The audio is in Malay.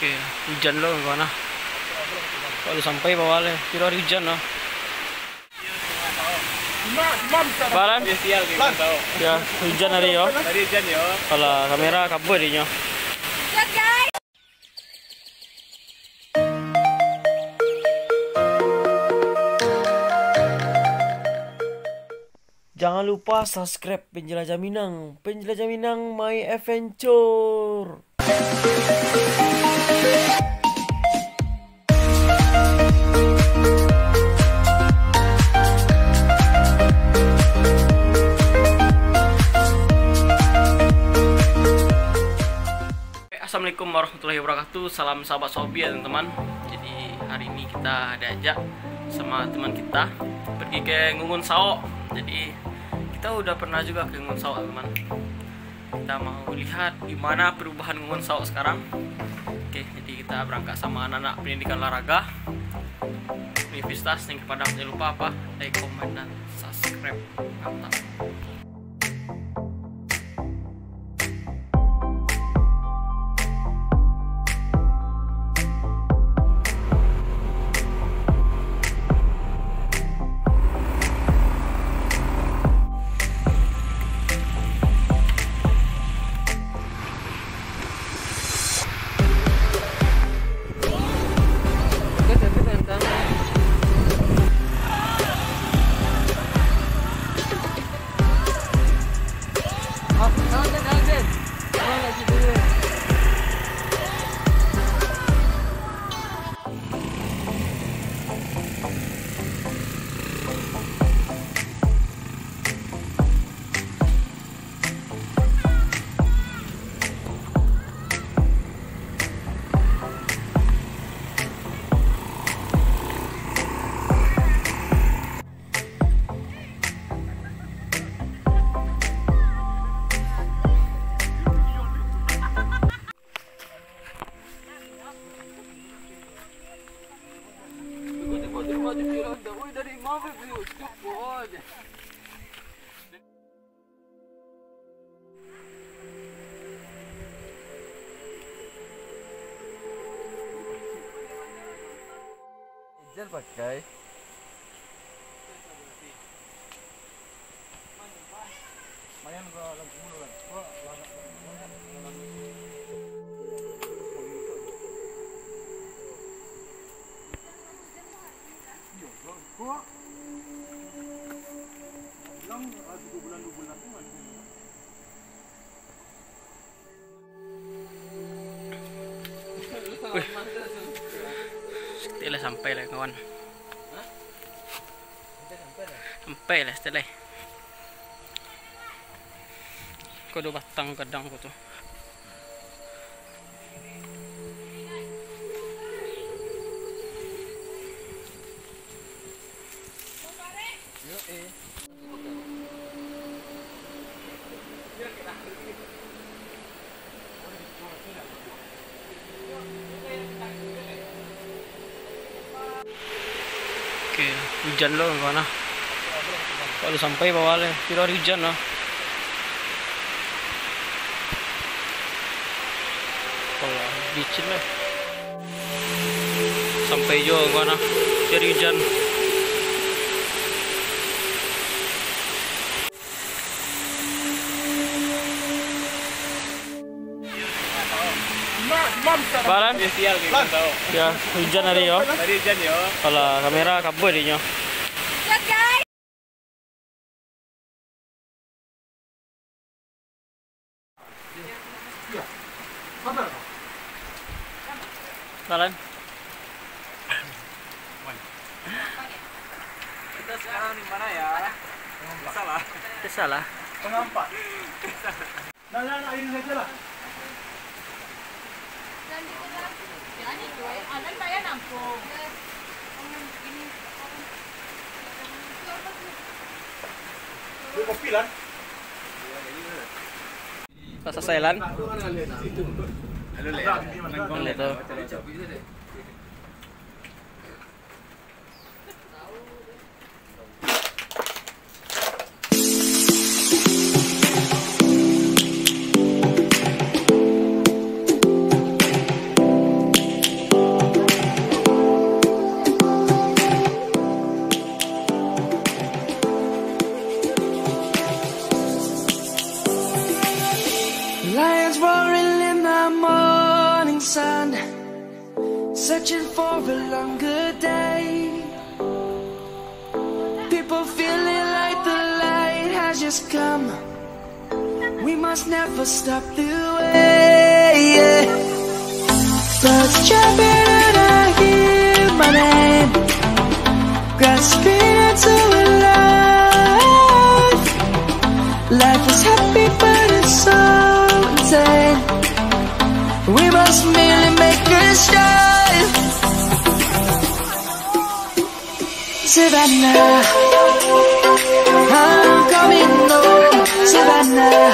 Oke, hujan loh mana? Kalau sampai bawah le, kira hari hujan loh. Baran? Ya, hujan hari yo. Kalau kamera kabur dirinya. Jangan lupa subscribe Penjelajah Minang, Penjelajah Minang My Adventure. Assalamualaikum warahmatullahi wabarakatuh. Salam sahabat Sobi ya teman-teman. Jadi hari ini kita diajak sama teman kita pergi ke Ngungun Sao. Jadi kita udah pernah juga ke Ngungun Sao teman. Kita mau lihat gimana perubahan Ngungun Sao sekarang. Oke, jadi kita berangkat sama anak-anak pendidikan olahraga Universitas Negeri Padang. Jangan lupa apa? Like, komen, dan subscribe. Mantap. Pakai mayan gua lagu mulu kan gua Setelah sampai lah kawan. Sampai lah setelah. Kau dah batang kadang kau tu. Oke, hujan loh mana? Kalau sampai bawah le, kira hari hujan loh. Kalau licin lah. Sampai jo mana? Hari hujan. Baran? Ya, hujan hari yo. Kalau kamera kabur dirinya. Baran? kita sekarang di mana ya? Salah. Salah. Pengampak. Nah, ini saja lah. Kopi lah. Rasa Thailand. Halo, Lihat tu. searching for a longer day. People feeling like the light has just come. We must never stop the way, yeah. Birds jumping and I hear my name, grasping into a life. Life is happy but it's so insane. We must merely make a start. Savannah, I'm coming home. Savannah,